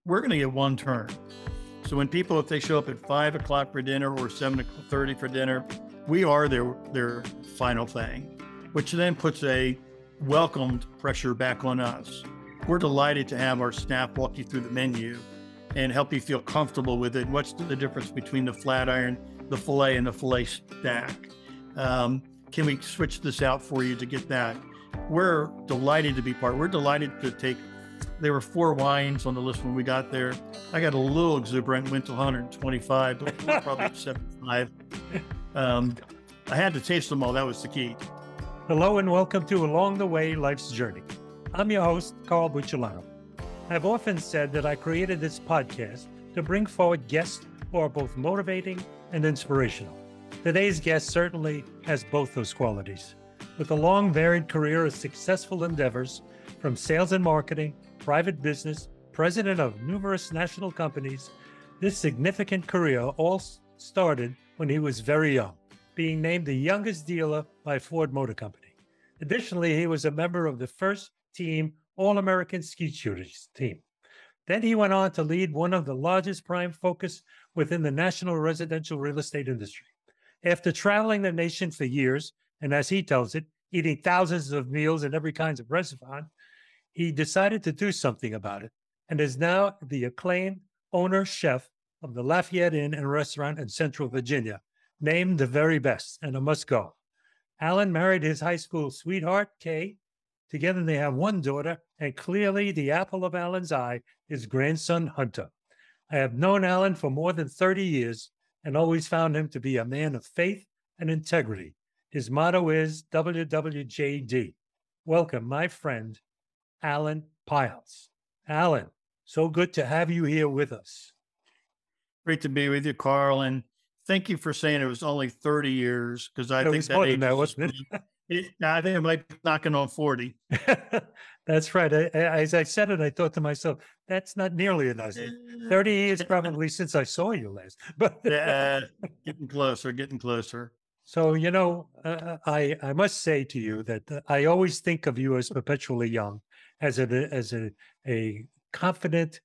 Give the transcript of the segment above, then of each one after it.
we're going to get one turn. So when people, if they show up at 5 o'clock for dinner or 7:30 for dinner, we are their final thing, which then puts a welcomed pressure back on us. We're delighted to have our staff walk you through the menu and help you feel comfortable with it. What's the difference between the flat iron, the filet, and the filet stack? Can we switch this out for you to get that? We're delighted to be part. We're delighted to take. There were 4 wines on the list when we got there. I got a little exuberant, went to 125, but we're probably at 75. I had to taste them all. That was the key. Hello and welcome to Along the Way, Life's Journey. I'm your host, Buccellato. I've often said that I created this podcast to bring forward guests who are both motivating and inspirational. Today's guest certainly has both those qualities. With a long, varied career of successful endeavors, from sales and marketing, private business, president of numerous national companies, this significant career all started when he was very young, being named the youngest dealer by Ford Motor Company. Additionally, he was a member of the first team All-American Skeet Shooter Team. Then he went on to lead one of the largest prime focus within the national residential real estate industry. After traveling the nation for years, and as he tells it, eating thousands of meals in every kind of restaurant, he decided to do something about it and is now the acclaimed owner-chef of the Lafayette Inn and Restaurant in Central Virginia, named the very best and a must-go. Alan married his high school sweetheart, Kay. Together they have one daughter, and clearly the apple of Alan's eye is grandson Hunter. I have known Alan for more than 30 years and always found him to be a man of faith and integrity. His motto is WWJD. Welcome, my friend, Alan Pyles. Alan, so good to have you here with us. Great to be with you, Carl. And thank you for saying it was only 30 years, because I think that age, wasn't it? I think it might be knocking on 40. That's right. As I said it, I thought to myself, that's not nearly enough. 30 years probably since I saw you last. But getting closer. So, I must say to you that I always think of you as perpetually young, as a confident,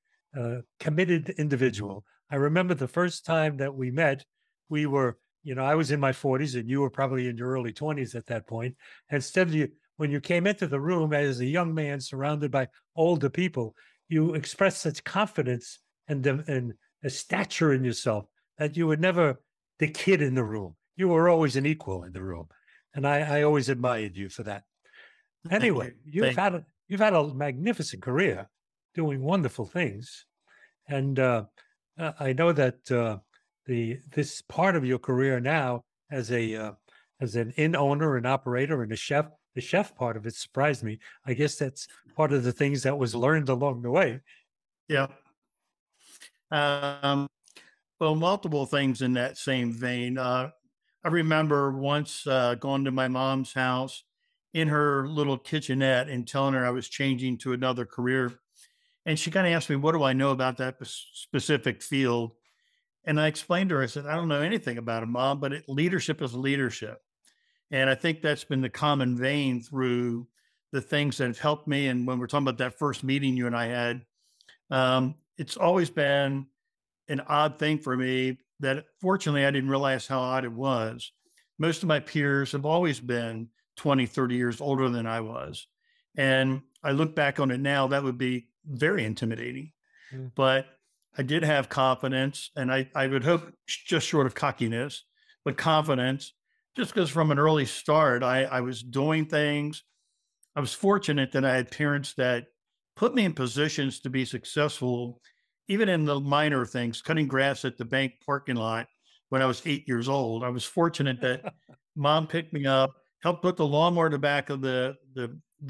committed individual. I remember the first time that we met, we were, I was in my 40s and you were probably in your early 20s at that point. Instead of when you came into the room as a young man surrounded by older people, you expressed such confidence and a stature in yourself that you were never the kid in the room. You were always an equal in the room. And I always admired you for that. Anyway, you've had a magnificent career doing wonderful things. And I know that this part of your career now as an inn owner and operator and a chef, the chef part of it surprised me. I guess that's part of the things that was learned along the way. Yeah. Well, multiple things in that same vein. I remember once going to my mom's house in her little kitchenette and telling her I was changing to another career. And she kind of asked me, what do I know about that specific field? And I explained to her, I said, I don't know anything about it, Mom, but leadership is leadership. And I think that's been the common vein through the things that have helped me. And when we're talking about that first meeting you and I had, it's always been an odd thing for me that fortunately I didn't realize how odd it was. Most of my peers have always been 20, 30 years older than I was. And I look back on it now, that would be very intimidating. But I did have confidence, and I would hope just short of cockiness, but confidence, just because from an early start, I was doing things. I was fortunate that I had parents that put me in positions to be successful, even in the minor things, cutting grass at the bank parking lot when I was 8 years old. I was fortunate that Mom picked me up, helped put the lawnmower in the back of the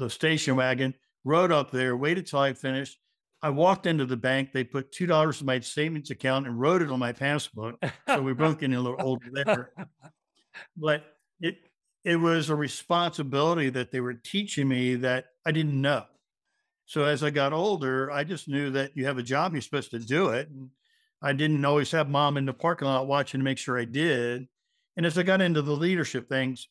station wagon, rode up there, waited till I finished. I walked into the bank. They put $2 in my savings account and wrote it on my passbook. So we both getting a little older there. But it was a responsibility that they were teaching me that I didn't know. So as I got older, I just knew that you have a job, you're supposed to do it. And I didn't always have Mom in the parking lot watching to make sure I did. And as I got into the leadership things,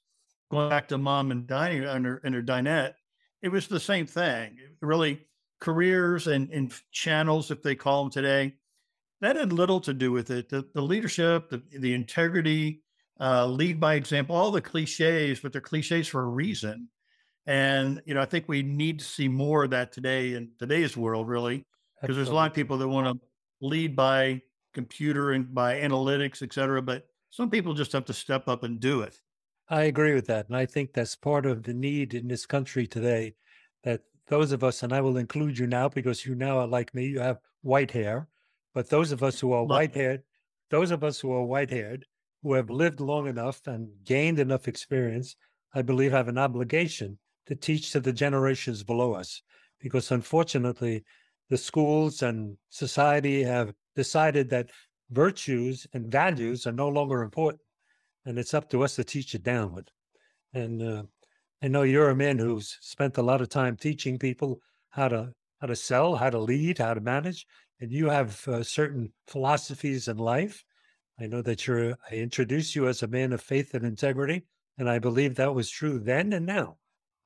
going back to Mom and dining and her dinette, it was the same thing. It really, careers and channels, if they call them today, that had little to do with it. The leadership, the integrity, lead by example, all the cliches, but they're cliches for a reason. And, I think we need to see more of that today in today's world, really, because there's a lot of Absolutely. people that want to lead by computer and by analytics, et cetera. But some people just have to step up and do it. I agree with that. And I think that's part of the need in this country today that those of us, and I will include you now because you now are like me, you have white hair, but those of us who are But white haired, those of us who are white haired, who have lived long enough and gained enough experience, I believe have an obligation to teach to the generations below us. Because unfortunately, the schools and society have decided that virtues and values are no longer important, and it's up to us to teach it downward. And I know you're a man who's spent a lot of time teaching people how to sell, how to lead, how to manage, and you have certain philosophies in life. I know that I introduced you as a man of faith and integrity, and I believe that was true then and now.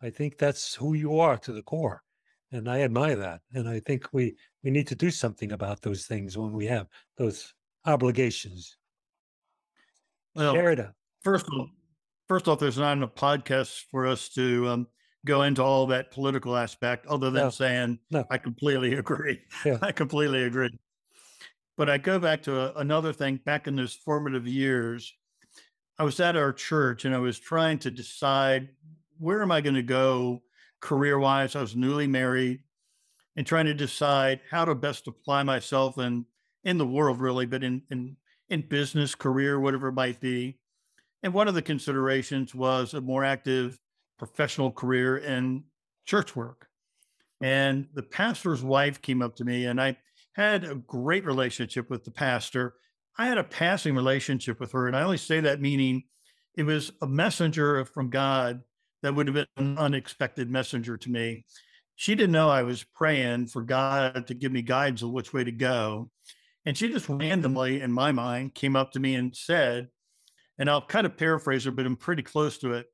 I think that's who you are to the core, and I admire that. And I think we need to do something about those things when we have those obligations. well, Share it up. first of all, first off, there's not enough podcasts for us to go into all that political aspect, other than No, saying no, I completely agree. yeah, I completely agree. But I go back to another thing. Back in those formative years, I was at our church and I was trying to decide, where am I going to go career wise. I was newly married and trying to decide how to best apply myself in the world, really, but in business, career, whatever it might be. And one of the considerations was a more active professional career in church work. And the pastor's wife came up to me, and I had a great relationship with the pastor. I had a passing relationship with her. And I only say that meaning it was a messenger from God that would have been an unexpected messenger to me. She didn't know I was praying for God to give me guidance on which way to go. And she just randomly, in my mind, came up to me and said, and I'll kind of paraphrase her, but I'm pretty close to it.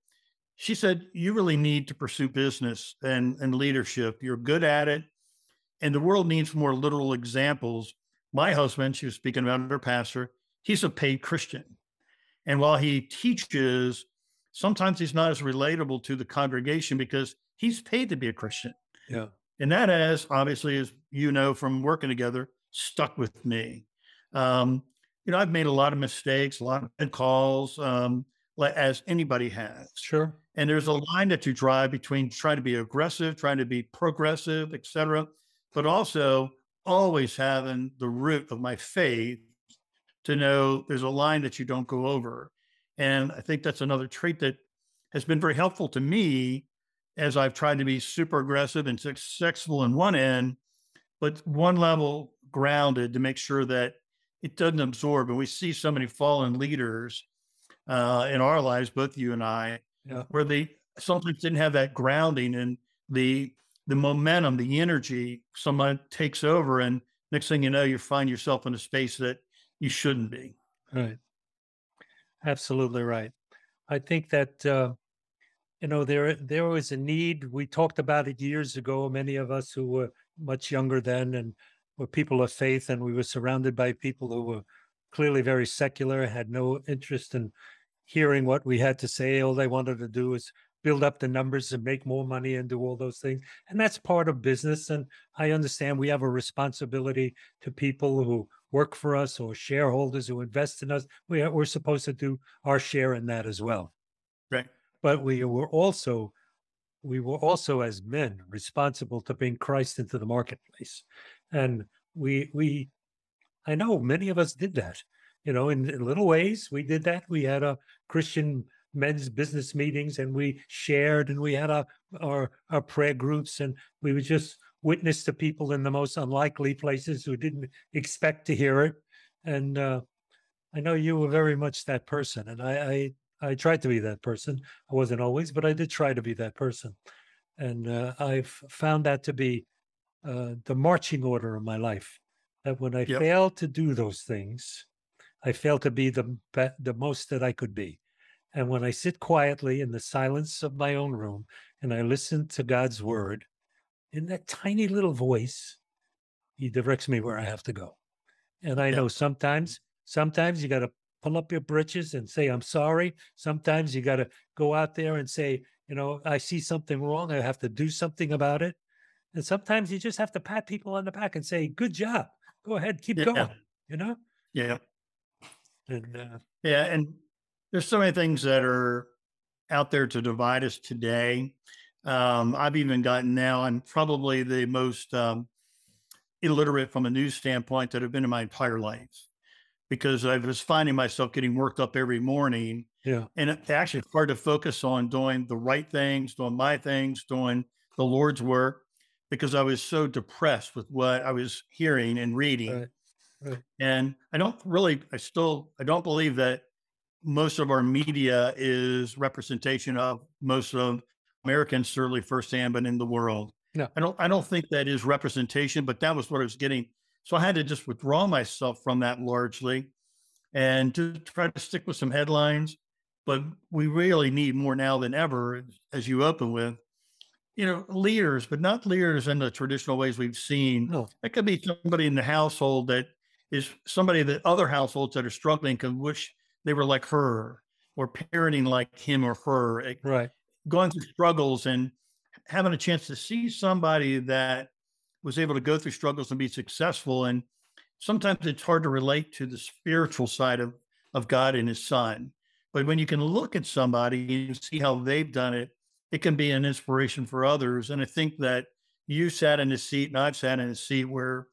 She said, "You really need to pursue business and leadership. You're good at it. And the world needs more literal examples." My husband, she was speaking about her pastor, he's a paid Christian. And while he teaches, sometimes he's not as relatable to the congregation because he's paid to be a Christian. yeah. And that has, obviously, as you know from working together, stuck with me. Um, I've made a lot of mistakes, a lot of bad calls, as anybody has. Sure. And there's a line that you drive between trying to be aggressive, trying to be progressive, et cetera, but also always having the root of my faith to know there's a line that you don't go over. And I think that's another trait that has been very helpful to me as I've tried to be super aggressive and successful in one end, but one level grounded to make sure that it doesn't absorb. And we see so many fallen leaders in our lives, both you and I, Yeah. where they sometimes didn't have that grounding and the momentum, the energy. Someone takes over, and next thing you know, you find yourself in a space that you shouldn't be. Right. Absolutely right. I think that there was a need. We talked about it years ago. Many of us who were much younger then and were people of faith, and we were surrounded by people who were clearly very secular, had no interest in hearing what we had to say. All they wanted to do is build up the numbers and make more money and do all those things. And that's part of business. And I understand we have a responsibility to people who work for us or shareholders who invest in us. We're supposed to do our share in that as well. Right. But we were also as men responsible to bring Christ into the marketplace. And we I know many of us did that, in little ways. We did that. We had a Christian men's business meetings, and we shared, and we had our prayer groups, and we would just witness to people in the most unlikely places who didn't expect to hear it. And I know you were very much that person, and I tried to be that person. I wasn't always, but I did try to be that person. And I've found that to be the marching order of my life. That when I Yep. failed to do those things, I failed to be the most that I could be. And when I sit quietly in the silence of my own room and I listen to God's word, in that tiny little voice, he directs me where I have to go. And I Yeah. know sometimes you got to pull up your britches and say, I'm sorry. Sometimes you got to go out there and say, I see something wrong. I have to do something about it. And sometimes you just have to pat people on the back and say, good job. Go ahead, keep Yeah. going, you know? Yeah. And Yeah. And there's so many things that are out there to divide us today. I've even gotten now, I'm probably the most illiterate from a news standpoint that I've been in my entire life because I was finding myself getting worked up every morning. yeah, And it's actually hard to focus on doing the right things, doing my things, doing the Lord's work because I was so depressed with what I was hearing and reading. right, right. And I don't believe that most of our media is representation of most of Americans, certainly firsthand, but in the world. No, I don't think that is representation, but that was what I was getting. So I had to just withdraw myself from that largely and to try to stick with some headlines. But we really need more now than ever, as you open with, leaders, but not leaders in the traditional ways we've seen. no, It could be somebody in the household that is somebody that other households that are struggling can wish they were like her or parenting like him or her, right. going through struggles and having a chance to see somebody that was able to go through struggles and be successful. And sometimes it's hard to relate to the spiritual side of God and his son. But when you can look at somebody and see how they've done it, it can be an inspiration for others. And I think that you sat in a seat and I've sat in a seat where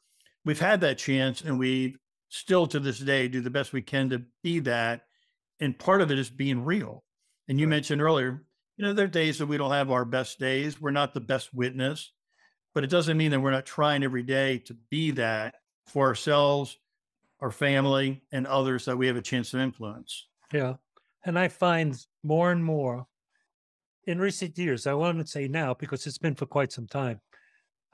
we've had that chance and we still to this day do the best we can to be that. And part of it is being real. And you Right. mentioned earlier, there are days that we don't have our best days. We're not the best witness, but it doesn't mean that we're not trying every day to be that for ourselves, our family, and others that we have a chance to influence. Yeah. And I find more and more in recent years, I want to say now because it's been for quite some time.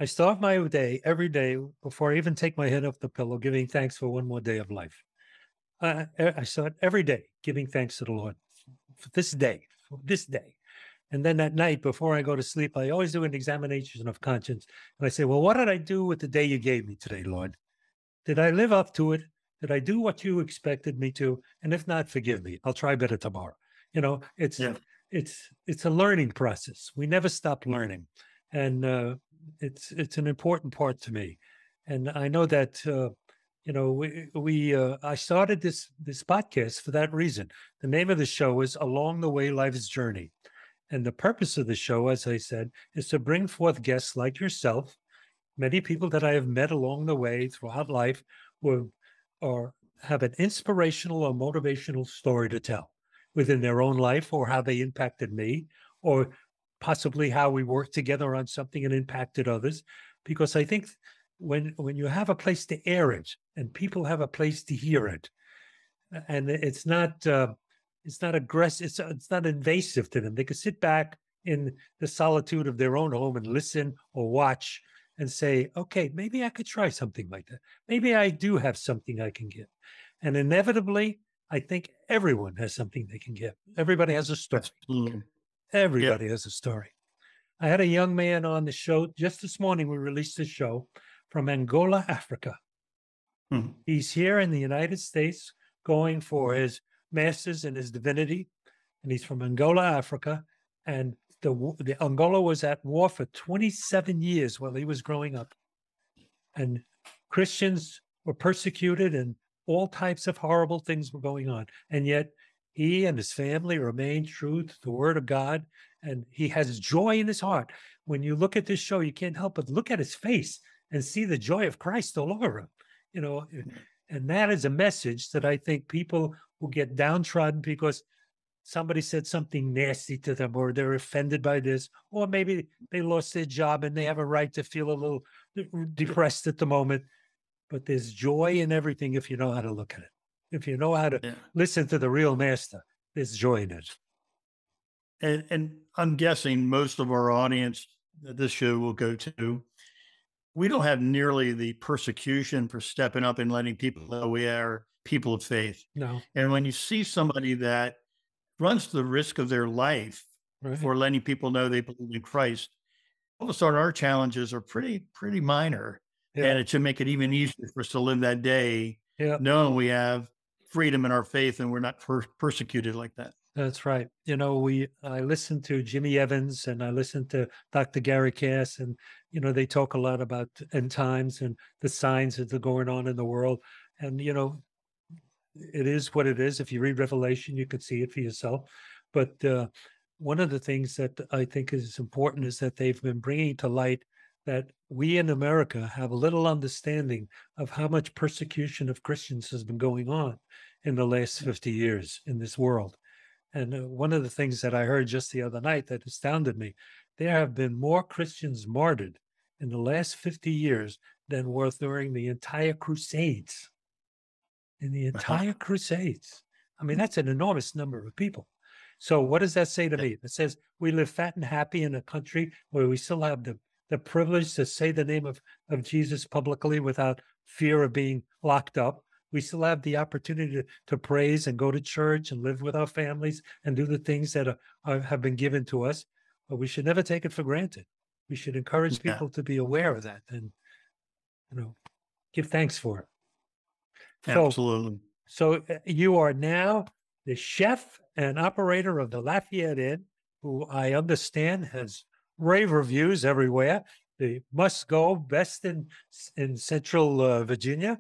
I start my day every day before I even take my head off the pillow, giving thanks for one more day of life. I start every day giving thanks to the Lord for this day. And then at night, before I go to sleep, I always do an examination of conscience. And I say, well, what did I do with the day you gave me today, Lord? Did I live up to it? Did I do what you expected me to? And if not, forgive me. I'll try better tomorrow. It's Yeah. it's a learning process. We never stop learning, and it's an important part to me. And I know that we I started this podcast for that reason. The name of the show is Along the Way: Life's Journey, and the purpose of the show, as I said, is to bring forth guests like yourself, many people that I have met along the way throughout life who or have an inspirational or motivational story to tell within their own life or how they impacted me or possibly how we worked together on something and impacted others. Because I think when you have a place to air it and people have a place to hear it, and it's not aggressive, it's not invasive to them. They can sit back in the solitude of their own home and listen or watch and say, okay, maybe I could try something like that. Maybe I do have something I can give. And inevitably, I think everyone has something they can give. Everybody has a story. Absolutely. Yeah. Everybody has a story. I had a young man on the show just this morning. We released the show from Angola, Africa. Mhm. He's here in the United States going for his master's in his divinity, and he's from Angola, Africa. And the Angola was at war for 27 years while he was growing up. And Christians were persecuted and all types of horrible things were going on. And yet he and his family remained true to the word of God. And he has joy in his heart. When you look at this show, you can't help but look at his face and see the joy of Christ all over him. And that is a message that I think people who get downtrodden because somebody said something nasty to them or they're offended by this, or maybe they lost their job and they have a right to feel a little depressed at the moment. But there's joy in everything if you know how to look at it. If you know how to Yeah. listen to the real master, there's joy in it. And I'm guessing most of our audience that this show will go to, we don't have nearly the persecution for stepping up and letting people know we are people of faith. No, And when you see somebody that runs the risk of their life right? for letting people know they believe in Christ, of a sudden our challenges are pretty minor. Yeah. And it should make it even easier for us to live that day, Yeah. knowing we have freedom in our faith and we're not persecuted like that. That's right. I listened to Jimmy Evans and I listened to Dr. Gary Cass, and they talk a lot about end times and the signs that are going on in the world. And it is what it is. If you read Revelation, you could see it for yourself. But one of the things that I think is important is that they've been bringing to light that we in America have a little understanding of how much persecution of Christians has been going on in the last 50 years in this world. And one of the things that I heard just the other night that astounded me, there have been more Christians martyred in the last 50 years than were during the entire Crusades. In the entire Crusades. I mean, that's an enormous number of people. So what does that say to me? It says we live fat and happy in a country where we still have the privilege to say the name of Jesus publicly without fear of being locked up. We still have the opportunity to praise and go to church and live with our families and do the things that have been given to us. But we should never take it for granted. We should encourage Yeah, people to be aware of that and, give thanks for it. So, absolutely. you are now the chef and operator of the Lafayette Inn, who I understand has rave reviews everywhere. The must go best in Central Virginia,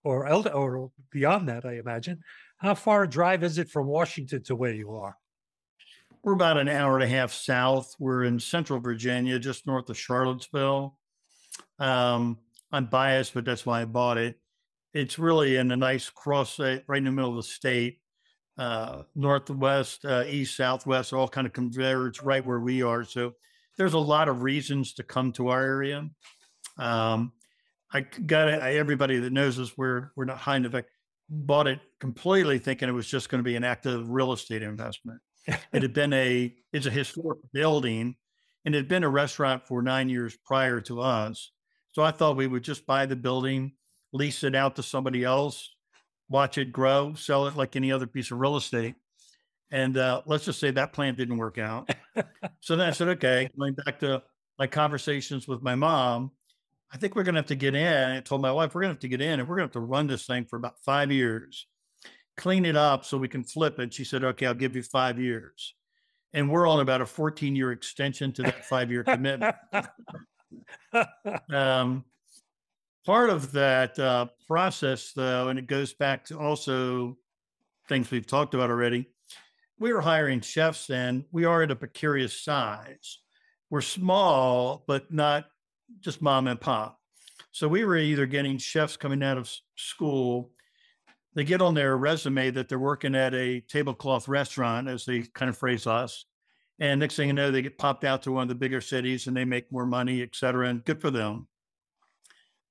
or beyond that, I imagine. How far a drive is it from Washington to where you are? We're about an hour and a half south. We're in central Virginia, just north of Charlottesville. I'm biased, but that's why I bought it. It's really in a nice cross right in the middle of the state. Northwest, east, southwest, all kind of converge right where we are. So there's a lot of reasons to come to our area. I got it. Everybody that knows us, we're not hiding the fact. Bought it completely thinking it was just going to be an active real estate investment. It's a historic building, and it had been a restaurant for 9 years prior to us. So I thought we would just buy the building, lease it out to somebody else, watch it grow, sell it like any other piece of real estate. And let's just say that plan didn't work out. So then I said, okay, going back to my conversations with my mom, I think we're going to have to get in. I told my wife, we're going to have to get in and we're going to have to run this thing for about 5 years, clean it up so we can flip it. She said, okay, I'll give you 5 years. And we're on about a 14-year extension to that 5-year commitment. Part of that process, though, and it goes back to also things we've talked about already, we were hiring chefs and we are at a precarious size. We're small, but not just mom and pop. So we were either getting chefs coming out of school, they get on their resume that they're working at a tablecloth restaurant, as they kind of phrase us. And next thing you know, they get popped out to one of the bigger cities and they make more money, et cetera, and good for them.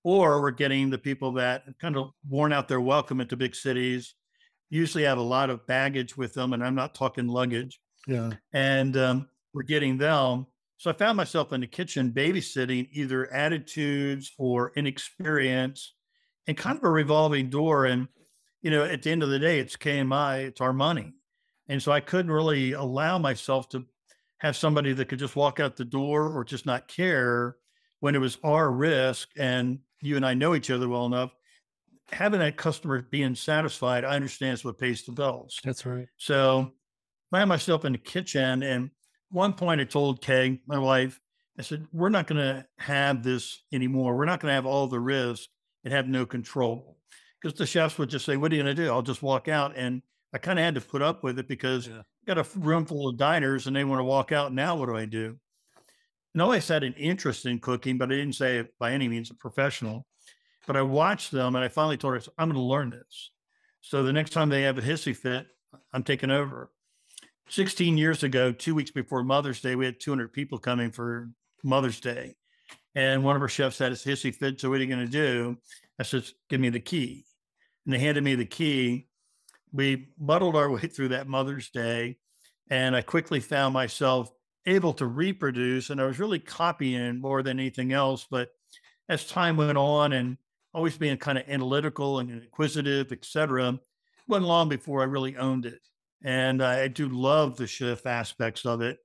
Or we're getting the people that have kind of worn out their welcome into big cities, usually have a lot of baggage with them, and I'm not talking luggage. Yeah. And we're getting them. So I found myself in the kitchen babysitting either attitudes or inexperience, and kind of a revolving door. And, at the end of the day, it's KMI, it's our money. And so I couldn't really allow myself to have somebody that could just walk out the door or just not care when it was our risk. And you and I know each other well enough. Having that customer being satisfied, I understand is what pays the bills. That's right. So I found myself in the kitchen. And one point I told Kay, my wife, I said, we're not going to have this anymore. We're not going to have all the risk and have no control. Because the chefs would just say, what are you going to do? I'll just walk out. And I kind of had to put up with it because I got a room full of diners and they want to walk out. Now, what do I do? And I always had an interest in cooking, but I didn't say it by any means a professional. But I watched them and I finally told her, I'm going to learn this. So the next time they have a hissy fit, I'm taking over. 16 years ago, 2 weeks before Mother's Day, we had 200 people coming for Mother's Day. And one of our chefs had his hissy fit. So what are you going to do? I said, give me the key. And they handed me the key. We muddled our way through that Mother's Day. And I quickly found myself able to reproduce. And I was really copying more than anything else. But as time went on and always being kind of analytical and inquisitive, et cetera, it wasn't long before I really owned it. And I do love the chef aspects of it.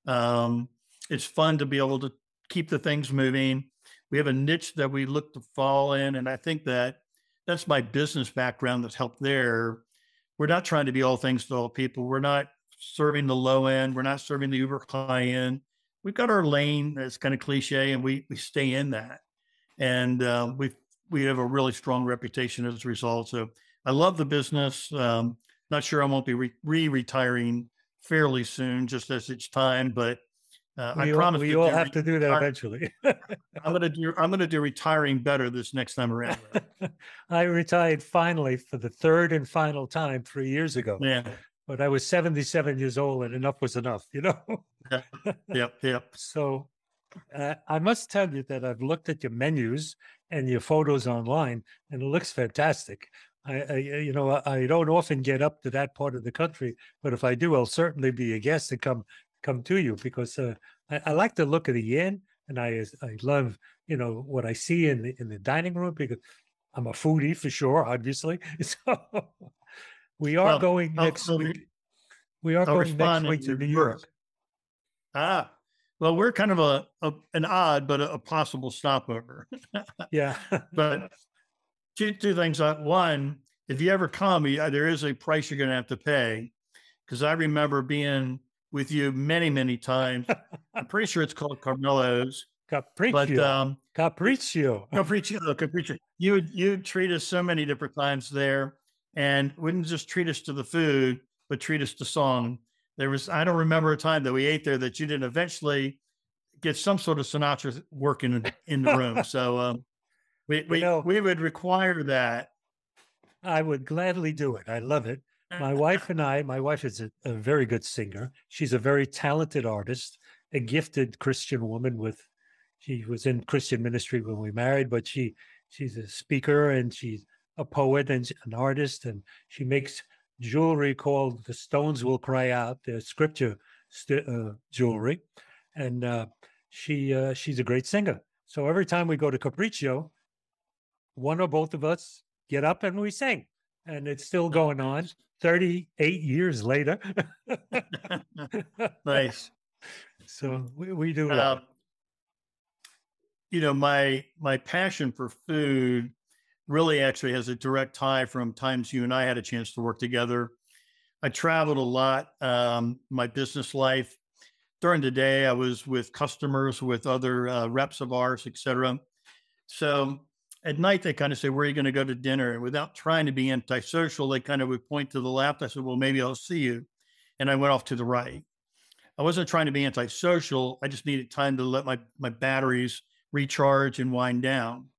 It's fun to be able to keep the things moving. We have a niche that we look to fall in. And I think that's my business background that's helped there. We're not trying to be all things to all people. We're not serving the low end. We're not serving the uber high end. We've got our lane. That's kind of cliche, and we stay in that. And we have a really strong reputation as a result. So I love the business. Not sure I won't be retiring fairly soon, just as it's time. But I promise we all have to do that eventually. I'm gonna do retiring better this next time around. I retired finally for the third and final time 3 years ago. Yeah. But I was 77 years old, and enough was enough, you know? Yep. So I must tell you that I've looked at your menus and your photos online, and it looks fantastic. I don't often get up to that part of the country, but if I do, I'll certainly be a guest and come to you, because I like the look of the inn, and I love, what I see in the dining room, because I'm a foodie for sure, obviously. So we are going next week. We are going next week to New York. Well, we're kind of an odd, but a possible stopover. Yeah. But two things. One, if you ever come, there is a price you're going to have to pay, because I remember being with you many, many times. I'm pretty sure it's called Carmelo's. Capriccio. Capriccio. You'd treat us so many different times there, and wouldn't just treat us to the food, but treat us to song. I don't remember a time that we ate there that you didn't eventually get some sort of Sinatra working in the room. So we would require that. I would gladly do it. I love it. My wife is a very good singer. She's a very talented artist, a gifted Christian woman she was in Christian ministry when we married, but she's a speaker, and she's a poet and an artist, and she makes jewelry called "The Stones Will Cry Out," the scripture jewelry, and she's a great singer. So every time we go to Capriccio, one or both of us get up and we sing, and it's still going on 38 years later. Nice. So we do that. My passion for food really actually has a direct tie from times you and I had a chance to work together. I traveled a lot, my business life. During the day, I was with customers, with other reps of ours, et cetera. So at night, they kind of say, "Where are you going to go to dinner?" And without trying to be antisocial, they kind of would point to the left. I said, "Well, maybe I'll see you." And I went off to the right. I wasn't trying to be antisocial. I just needed time to let my batteries recharge and wind down.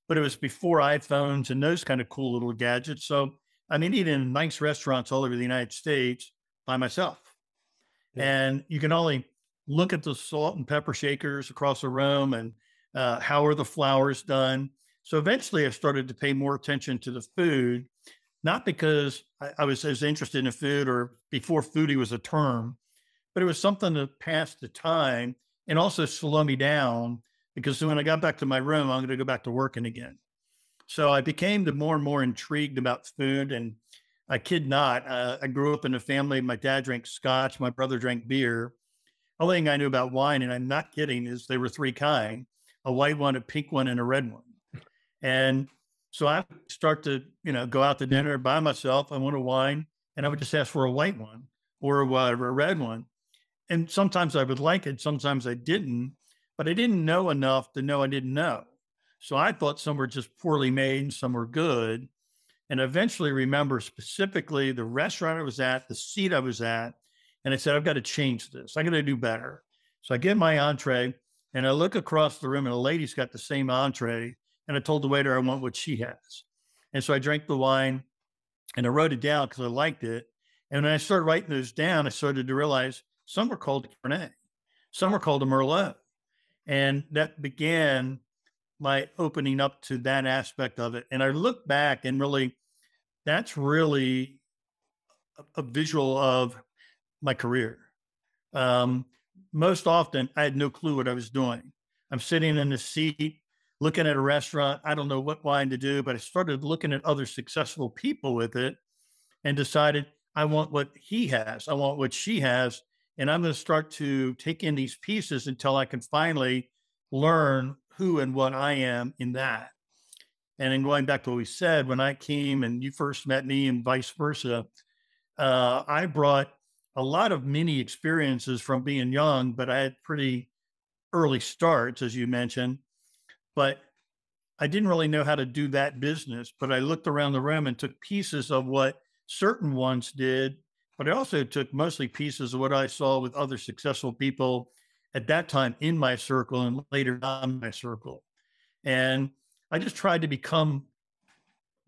But it was before iPhones and those kind of cool little gadgets. So I'm eating in nice restaurants all over the United States by myself. Yeah. And you can only look at the salt and pepper shakers across the room, and how are the flours done. So eventually I started to pay more attention to the food, not because I was as interested in food or before foodie was a term, but it was something to pass the time and also slow me down, because when I got back to my room, I'm going to go back to working again. So I became more and more intrigued about food. And I kid not, I grew up in a family. My dad drank scotch. My brother drank beer. The only thing I knew about wine, and I'm not kidding, is there were three kinds: a white one, a pink one, and a red one. And so I would start to, go out to dinner by myself. I want a wine, and I would just ask for a white one or a red one. And sometimes I would like it. Sometimes I didn't. But I didn't know enough to know I didn't know. So I thought some were just poorly made and some were good. And eventually remember specifically the restaurant I was at, the seat I was at, and I said, I've got to change this. I got to do better. So I get my entree, and I look across the room, and a lady's got the same entree. And I told the waiter I want what she has. And so I drank the wine, and I wrote it down because I liked it. And when I started writing those down, I started to realize some were called a Cabernet, some were called a Merlot. And that began my opening up to that aspect of it. And I look back, and really, that's really a visual of my career. Most often, I had no clue what I was doing. I'm sitting in the seat, looking at a restaurant. I don't know what wine to do, but I started looking at other successful people with it and decided I want what he has. I want what she has. And I'm going to start to take in these pieces until I can finally learn who and what I am in that. And then going back to what we said, when I came and you first met me and vice versa, I brought a lot of mini experiences from being young, but I had pretty early starts, as you mentioned. But I didn't really know how to do that business, but I looked around the room and took pieces of what certain ones did, but I also took mostly pieces of what I saw with other successful people at that time in my circle and later on my circle. And I just tried to become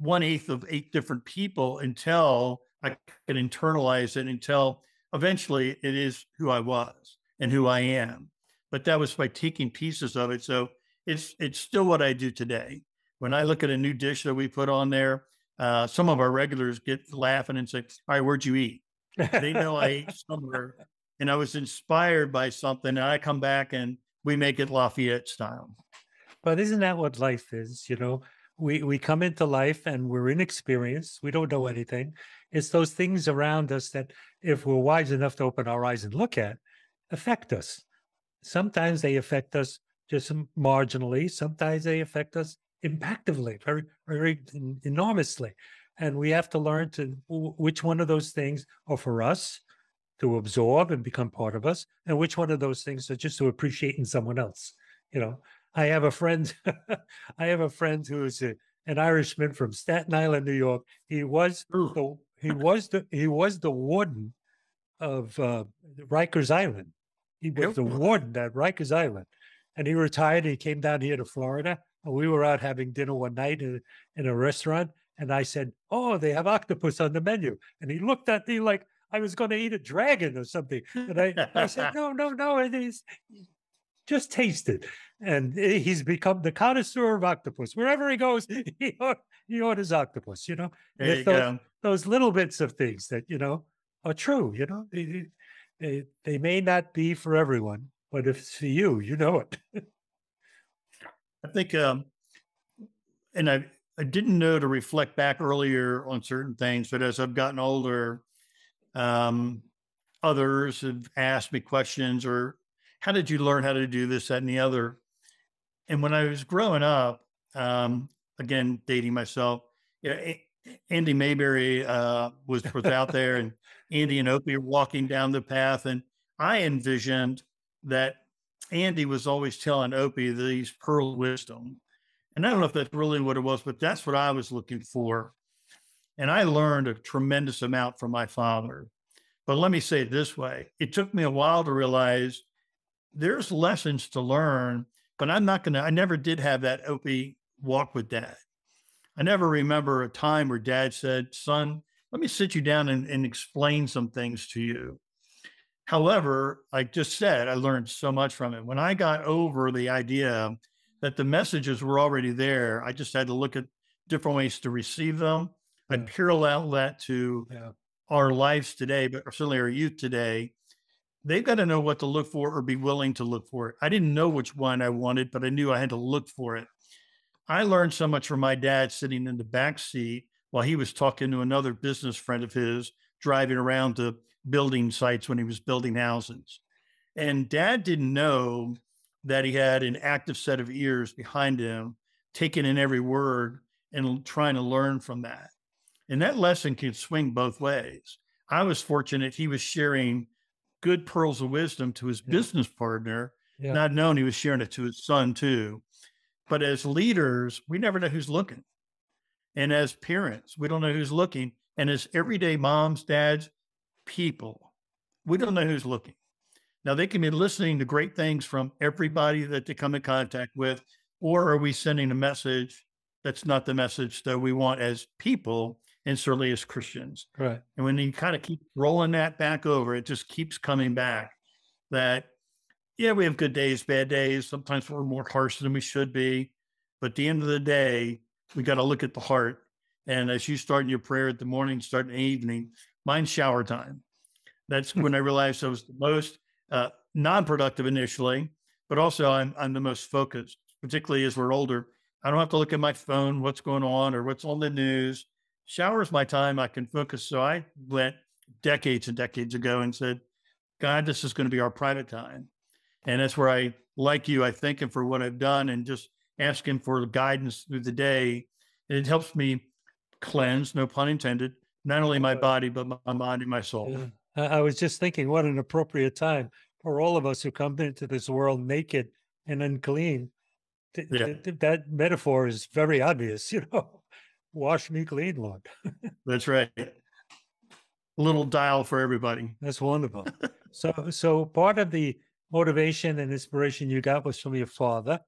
1/8 of 8 different people until I could internalize it until eventually it is who I was and who I am. But that was by taking pieces of it. So it's still what I do today. When I look at a new dish that we put on there, some of our regulars get laughing and say, "All right, where'd you eat?" They know I ate somewhere and I was inspired by something. And I come back and we make it Lafayette style. But isn't that what life is? We come into life and we're inexperienced. We don't know anything. It's those things around us that, if we're wise enough to open our eyes and look at, affect us. Sometimes they affect us just marginally. Sometimes they affect us impactively, very, very enormously. And we have to learn which one of those things are for us to absorb and become part of us, and which one of those things are just to appreciate in someone else. You know, I have a friend, I have a friend who is an Irishman from Staten Island, New York. He was the warden of Rikers Island. He was the warden at Rikers Island, and he retired. He came down here to Florida, and we were out having dinner one night in a restaurant. And I said, "Oh, they have octopus on the menu." And he looked at me like I was going to eat a dragon or something. And I said, "No, no, no. It is just taste it." And he's become the connoisseur of octopus. Wherever he goes, he orders octopus. And There you it's go. those little bits of things that are true. They may not be for everyone, but if it's for you, you know it. I think, and I didn't know to reflect back earlier on certain things, but as I've gotten older, um, others have asked me questions or how did you learn how to do this, that, and the other? And when I was growing up, again, dating myself, Andy Mayberry was out there, and Andy and Opie were walking down the path, and I envisioned that Andy was always telling Opie these pearls of wisdom. And I don't know if that's really what it was, but that's what I was looking for. And I learned a tremendous amount from my father. But let me say it this way. It took me a while to realize there's lessons to learn, but I never did have that Opie walk with dad. I never remember a time where dad said, "Son, let me sit you down and explain some things to you." However, like just said, I learned so much from it. When I got over the idea that the messages were already there, I just had to look at different ways to receive them. I Yeah. parallel that to Yeah. our lives today, but certainly our youth today. They've got to know what to look for or be willing to look for it. I didn't know which one I wanted, but I knew I had to look for it. I learned so much from my dad sitting in the back seat while he was talking to another business friend of his driving around to building sites when he was building houses. And dad didn't know that he had an active set of ears behind him, taking in every word and trying to learn from that. And that lesson can swing both ways. I was fortunate he was sharing good pearls of wisdom to his Yeah. business partner, Yeah. not knowing he was sharing it to his son too. But as leaders, we never know who's looking. And as parents, we don't know who's looking. And as everyday moms, dads, people, we don't know who's looking. Now, they can be listening to great things from everybody that they come in contact with, or are we sending a message that's not the message that we want as people and certainly as Christians? Right. And when you kind of keep rolling that back over, it just keeps coming back that, yeah, we have good days, bad days. Sometimes we're more harsh than we should be. But at the end of the day, we got to look at the heart. And as you start your prayer at the morning, start in the evening, mine's shower time. That's when I realized I was the most non-productive initially, but also I'm the most focused, particularly as we're older. I don't have to look at my phone, what's going on or what's on the news. Shower is my time. I can focus. So I went decades and decades ago and said, God, this is going to be our private time. And that's where I, like you, I thank him for what I've done and just ask him for guidance through the day. And it helps me cleanse, no pun intended, not only my Uh, body, but my mind and my soul. yeah. I was just thinking, what an appropriate time for all of us who come into this world naked and unclean. Yeah, That metaphor is very obvious, you know. Wash me clean, Lord. that's right. A little dial for everybody. That's wonderful. So part of the motivation and inspiration you got was from your father.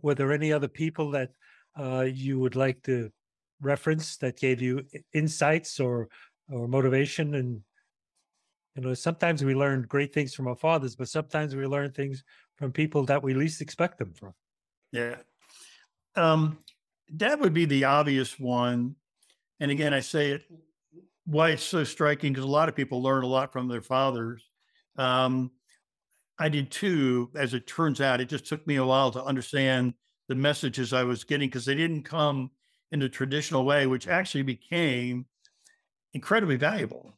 Were there any other people that you would like to reference that gave you insights or motivation? And you know, sometimes we learn great things from our fathers, but sometimes we learn things from people that we least expect them from. Yeah. Um, that would be the obvious one. And again, I say it why it's so striking because a lot of people learn a lot from their fathers. Um, I did too, as it turns out. It just took me a while to understand the messages I was getting because they didn't come in the traditional way, which actually became incredibly valuable.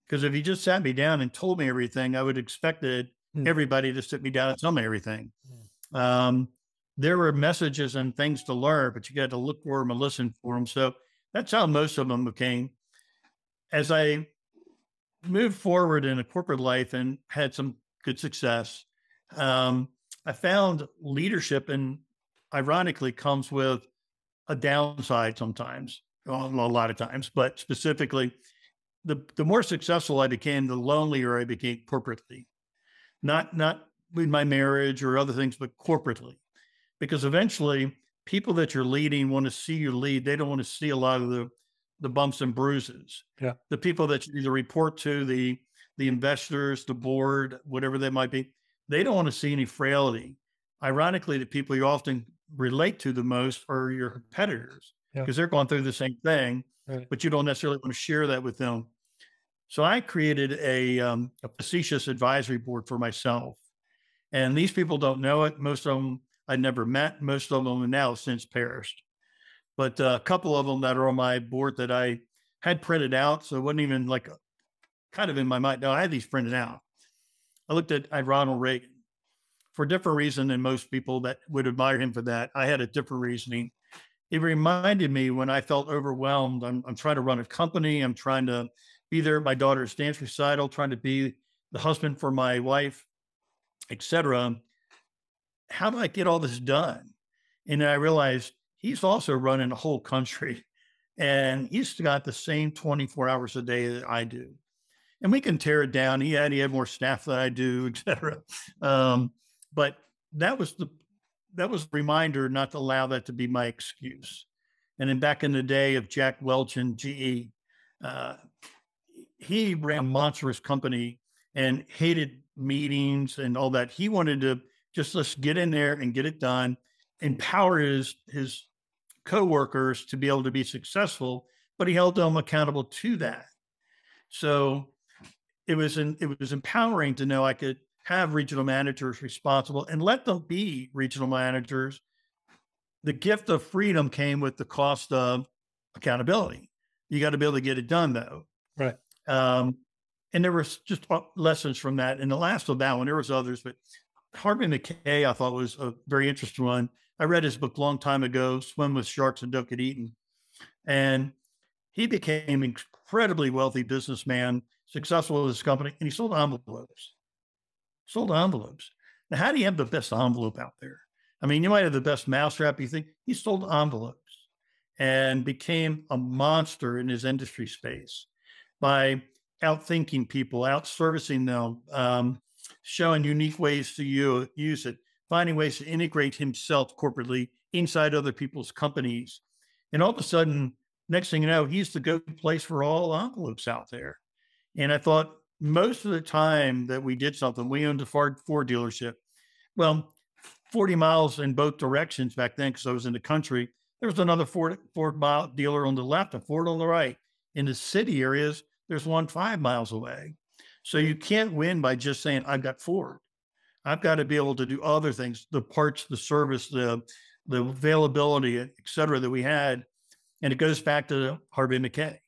Because if he just sat me down and told me everything, I would expected Mm. everybody to sit me down and tell me everything. Mm. Um, there were messages and things to learn, but you got to look for them and listen for them. So that's how most of them came. As I moved forward in a corporate life and had some good success, um, I found leadership, and ironically, comes with a downside sometimes, well, a lot of times, but specifically, the more successful I became, the lonelier I became corporately. Not with my marriage or other things, but corporately, because eventually people that you're leading want to see you lead. They don't want to see a lot of the bumps and bruises. Yeah. The people that you either report to, the investors, the board, whatever they might be, they don't want to see any frailty. Ironically, the people you often relate to the most are your competitors Yeah. because they're going through the same thing, Right. but you don't necessarily want to share that with them. So I created a facetious advisory board for myself. And these people don't know it. Most of them I never met. Most of them are now since perished. But a couple of them that are on my board that I had printed out. So it wasn't even like kind of in my mind. No, I had these printed out. I looked at Ronald Reagan for a different reason than most people that would admire him for that. I had a different reasoning. It reminded me when I felt overwhelmed. I'm trying to run a company. I'm trying to be there at my daughter's dance recital, trying to be the husband for my wife, etc. How do I get all this done? And then I realized he's also running a whole country and he's got the same 24 hours a day that I do. And we can tear it down. He had more staff than I do, etc. But that was a reminder not to allow that to be my excuse. And then back in the day of Jack Welch and GE, uh, he ran a monstrous company and hated meetings and all that. He wanted to just let's get in there and get it done, empower his coworkers to be able to be successful, but he held them accountable to that. So it was empowering to know I could have regional managers responsible and let them be regional managers. The gift of freedom came with the cost of accountability. You got to be able to get it done though. Right. And there was just lessons from that. And the last of that one, there was others, but Harvey McKay, I thought was a very interesting one. I read his book a long time ago, Swim with Sharks and Don't Get Eaten. And he became an incredibly wealthy businessman, successful with his company, and he sold envelopes. Sold envelopes. Now, how do you have the best envelope out there? I mean, you might have the best mousetrap, you think. He sold envelopes and became a monster in his industry space by outthinking people, out servicing them, showing unique ways to use it, finding ways to integrate himself corporately inside other people's companies. And all of a sudden, next thing you know, he's the go-to place for all envelopes out there. And I thought most of the time that we did something, we owned a Ford dealership. Well, 40 miles in both directions back then, because I was in the country. There was another Ford mile dealer on the left and Ford on the right. In the city areas, there's one 5 miles away. So you can't win by just saying, I've got Ford. I've got to be able to do other things, the parts, the service, the availability, et cetera, that we had. And it goes back to Harvey McKay.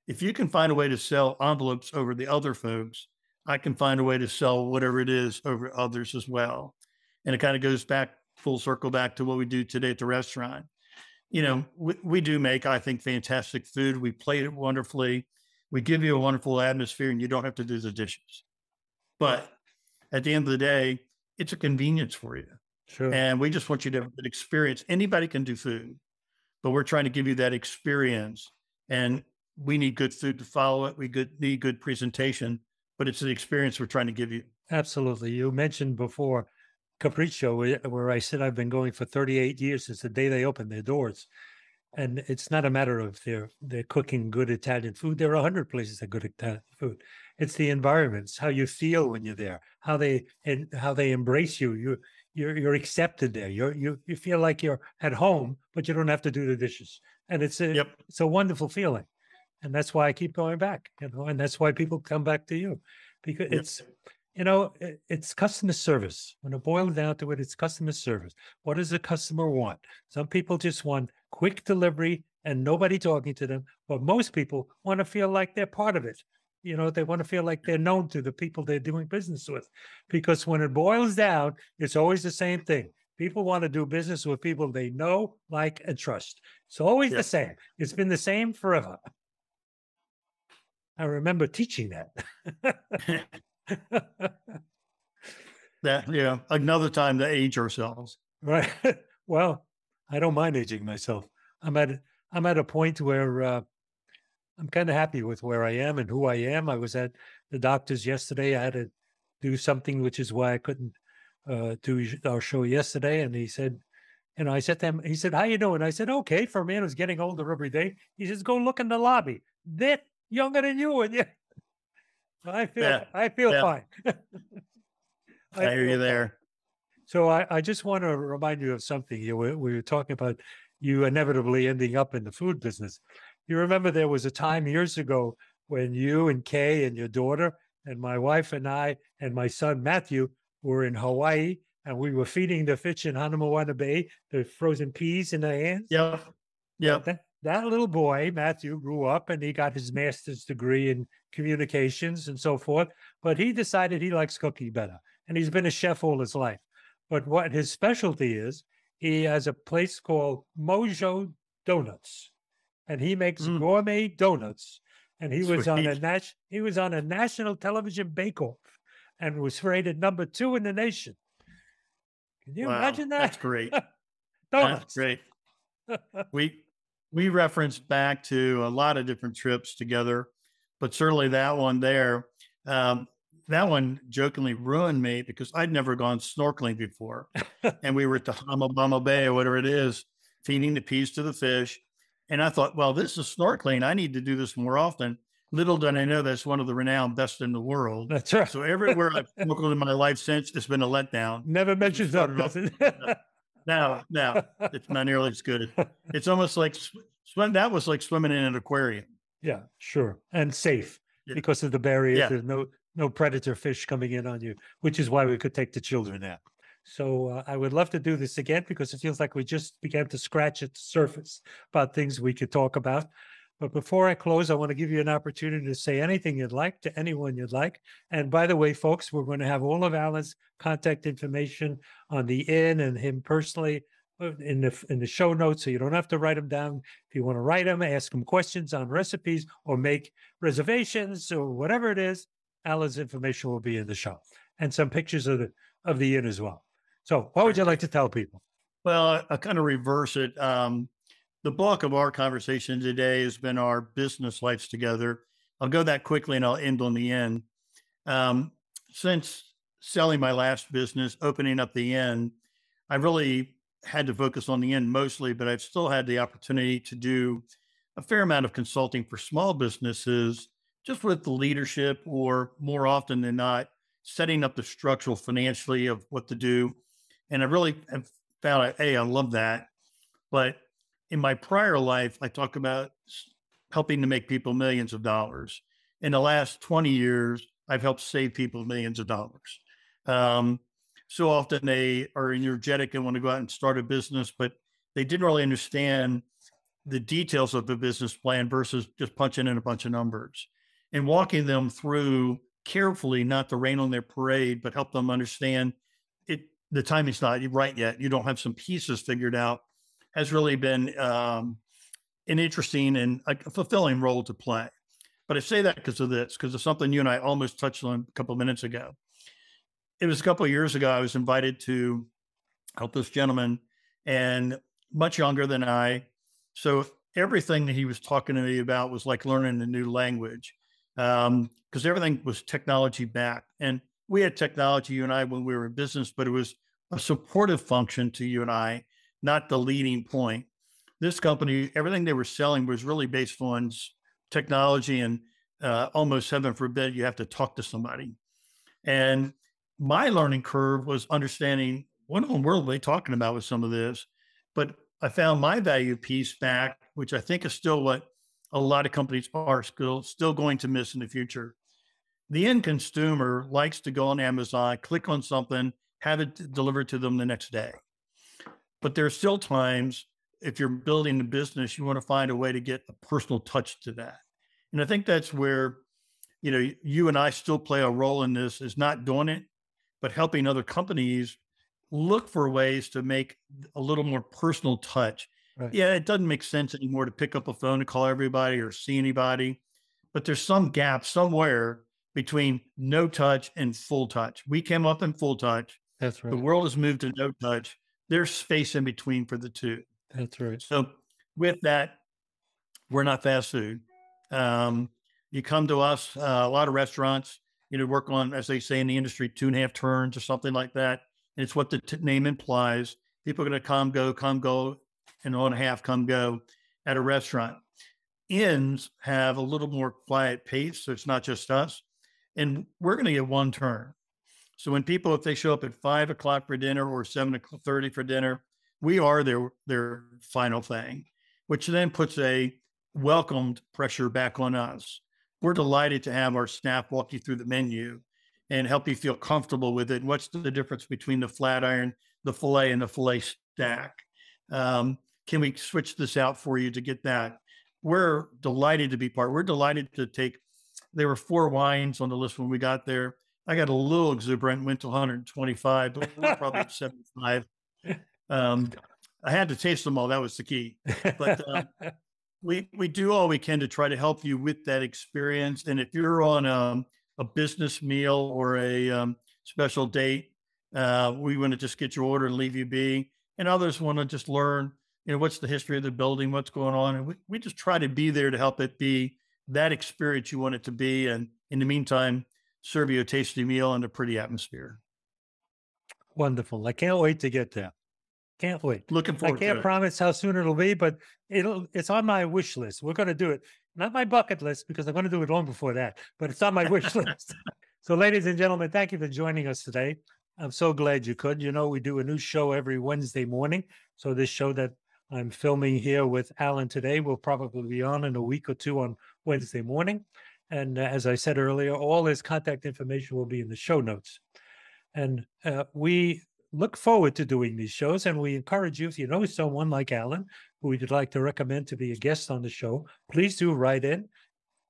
If you can find a way to sell envelopes over the other folks, I can find a way to sell whatever it is over others as well. And it kind of goes back full circle back to what we do today at the restaurant. We do make, I think, fantastic food. We plate it wonderfully. We give you a wonderful atmosphere and you don't have to do the dishes. But at the end of the day, it's a convenience for you. Sure. And we just want you to have an experience. Anybody can do food, but we're trying to give you that experience. And we need good food to follow it. Need good presentation, but it's the experience we're trying to give you. Absolutely. You mentioned before Capriccio, where I said I've been going for 38 years since the day they opened their doors. And it's not a matter of they're cooking good Italian food. There are 100 places that good Italian food. It's the environments, how you feel when you're there, how they embrace you. You're accepted there. You feel like you're at home, but you don't have to do the dishes. And it's a wonderful feeling. And that's why I keep going back, and that's why people come back to you, because it's customer service. When it boils down to it, it's customer service. What does the customer want? Some people just want quick delivery and nobody talking to them, but most people want to feel like they're part of it. They want to feel like they're known to the people they're doing business with, because when it boils down, it's always the same thing. People want to do business with people they know, like, and trust. It's always the same. It's been the same forever. I remember teaching that. Another time to age ourselves. Right. Well, I don't mind aging myself. I'm at a point where I'm kind of happy with where I am and who I am. I was at the doctor's yesterday. I had to do something, which is why I couldn't do our show yesterday. And he said, I said to him, he said, "How you doing?" I said, "Okay." For a man who's getting older every day, he says, "Go look in the lobby. They're younger than you." And I feel fine. I hear you there. So I just want to remind you of something. We were talking about you inevitably ending up in the food business. You remember there was a time years ago when you and Kay and your daughter and my wife and I and my son Matthew were in Hawaii, and we were feeding the fish in Hanamawana Bay, the frozen peas in their hands. Yeah. That little boy, Matthew, grew up and he got his master's degree in communications and so forth. But he decided he likes cooking better. And he's been a chef all his life. But what his specialty is, he has a place called Mojo Donuts. And he makes gourmet donuts. And he was on a national television bake-off and was rated number 2 in the nation. Can you imagine that? That's great. That's great. We referenced back to a lot of different trips together, but certainly that one there, that one jokingly ruined me because I'd never gone snorkeling before. And we were at the Hamabama Bay or whatever it is, feeding the peas to the fish. And I thought, well, this is snorkeling. I need to do this more often. Little did I know that's one of the renowned best in the world. That's right. So everywhere I've snorkeled in my life since, it's been a letdown. Never mentions up, does it? No, it's not nearly as good. It's almost like that was like swimming in an aquarium. Yeah, sure. And safe because of the barrier. Yeah. There's no predator fish coming in on you, which is why we could take the children out. So I would love to do this again because it feels like we just began to scratch at the surface about things we could talk about. But before I close, I want to give you an opportunity to say anything you'd like to anyone you'd like. And by the way, folks, we're going to have all of Alan's contact information on the inn and him personally in the show notes, so you don't have to write them down. If you want to write them, ask him questions on recipes or make reservations or whatever it is, Alan's information will be in the show and some pictures of the inn as well. So what would you like to tell people? Well, I kind of reverse it. The bulk of our conversation today has been our business lives together. I'll go that quickly and I'll end on the end. Since selling my last business, opening up the inn, I really had to focus on the inn mostly, but I've still had the opportunity to do a fair amount of consulting for small businesses, just with the leadership or more often than not, setting up the structural financially of what to do. And I really have found, I love that. But in my prior life, I talk about helping to make people millions of dollars. In the last 20 years, I've helped save people millions of dollars. So often they are energetic and want to go out and start a business, but they didn't really understand the details of the business plan versus just punching in a bunch of numbers. And walking them through carefully not to rain on their parade, but help them understand it. The timing's not right yet. You don't have some pieces figured out. Has really been an interesting and a fulfilling role to play. But I say that because of this, because of something you and I almost touched on a couple of minutes ago. It was a couple of years ago. I was invited to help this gentleman, and much younger than I. So everything that he was talking to me about was like learning a new language, because everything was technology backed. And we had technology, you and I, when we were in business, but it was a supportive function to you and I, not the leading point. This company, everything they were selling was really based on technology, and almost heaven forbid you have to talk to somebody. And my learning curve was understanding what in the world are they talking about with some of this. But I found my value piece back, which I think is still what a lot of companies are still going to miss in the future. The end consumer likes to go on Amazon, click on something, have it delivered to them the next day. But there are still times, if you're building a business, you want to find a way to get a personal touch to that. And I think that's where, you and I still play a role in this, is not doing it, but helping other companies look for ways to make a little more personal touch. Right. Yeah, it doesn't make sense anymore to pick up a phone and call everybody or see anybody, but there's some gap somewhere between no touch and full touch. We came up in full touch. That's right. The world has moved to no touch. There's space in between for the two. That's right. So with that, we're not fast food. You come to us, a lot of restaurants, work on, as they say in the industry, 2.5 turns or something like that. And it's what the name implies. People are going to come, go, and on a half, come, go at a restaurant. Inns have a little more quiet pace, so it's not just us. And we're going to get one turn. So when people, if they show up at 5 o'clock for dinner or 7:30 for dinner, we are their final thing, which then puts a welcomed pressure back on us. We're delighted to have our staff walk you through the menu and help you feel comfortable with it. What's the difference between the flat iron, the filet, and the filet stack? Can we switch this out for you to get that? We're delighted to be part. We're delighted to take, there were 4 wines on the list when we got there. I got a little exuberant, went to 125, but we're probably at 75. I had to taste them all. That was the key. But we do all we can to try to help you with that experience. And if you're on a business meal or a special date, we want to just get your order and leave you be. And others want to just learn, what's the history of the building, what's going on. And we just try to be there to help it be that experience you want it to be. And in the meantime, serve you a tasty meal and a pretty atmosphere. Wonderful. I can't wait to get there. Can't wait. Looking forward to it. I can't promise how soon it'll be, but it's on my wish list. We're going to do it. Not my bucket list, because I'm going to do it long before that, but it's on my wish list. So ladies and gentlemen, thank you for joining us today. I'm so glad you could. We do a new show every Wednesday morning. So this show that I'm filming here with Alan today will probably be on in a week or two on Wednesday morning. And as I said earlier, all his contact information will be in the show notes. And we look forward to doing these shows, and we encourage you, if you know someone like Alan who you'd like to recommend to be a guest on the show, please do write in.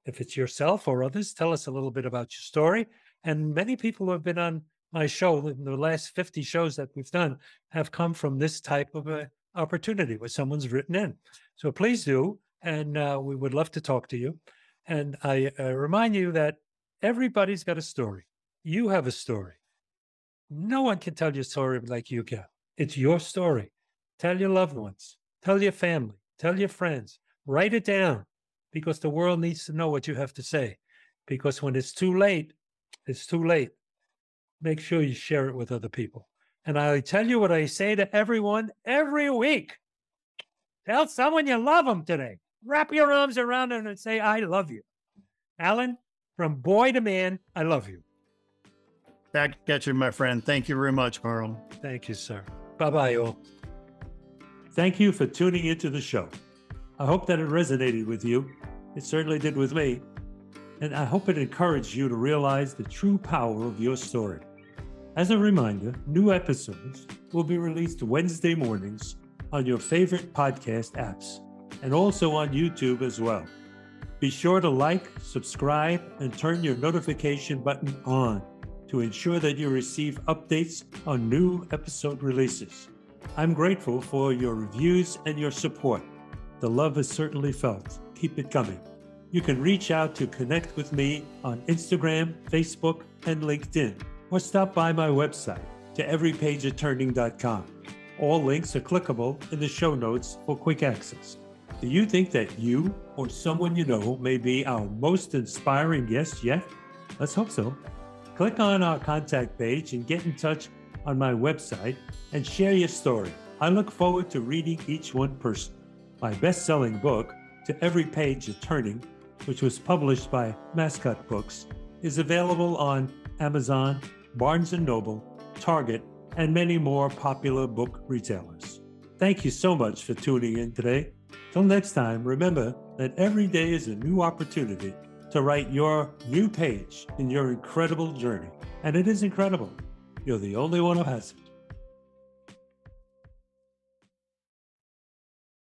If it's yourself or others, tell us a little bit about your story. And many people who have been on my show in the last 50 shows that we've done have come from this type of a opportunity where someone's written in. So please do, and we would love to talk to you. And I remind you that everybody's got a story. You have a story. No one can tell your story like you can. It's your story. Tell your loved ones. Tell your family. Tell your friends. Write it down, because the world needs to know what you have to say. Because when it's too late, it's too late. Make sure you share it with other people. And I tell you what I say to everyone every week. Tell someone you love them today. Wrap your arms around them and say, I love you. Alan, from boy to man, I love you. Back at you, my friend. Thank you very much, Carl. Thank you, sir. Bye-bye, all. Thank you for tuning into the show. I hope that it resonated with you. It certainly did with me. And I hope it encouraged you to realize the true power of your story. As a reminder, new episodes will be released Wednesday mornings on your favorite podcast apps, and also on YouTube as well. Be sure to like, subscribe, and turn your notification button on to ensure that you receive updates on new episode releases. I'm grateful for your reviews and your support. The love is certainly felt. Keep it coming. You can reach out to connect with me on Instagram, Facebook, and LinkedIn, or stop by my website to everypageofturning.com. All links are clickable in the show notes for quick access. Do you think that you or someone you know may be our most inspiring guest yet? Let's hope so. Click on our contact page and get in touch on my website and share your story. I look forward to reading each one personally. My best-selling book, To Every Page of Turning, which was published by Mascot Books, is available on Amazon, Barnes & Noble, Target, and many more popular book retailers. Thank you so much for tuning in today. Till next time, remember that every day is a new opportunity to write your new page in your incredible journey. And it is incredible. You're the only one who has it.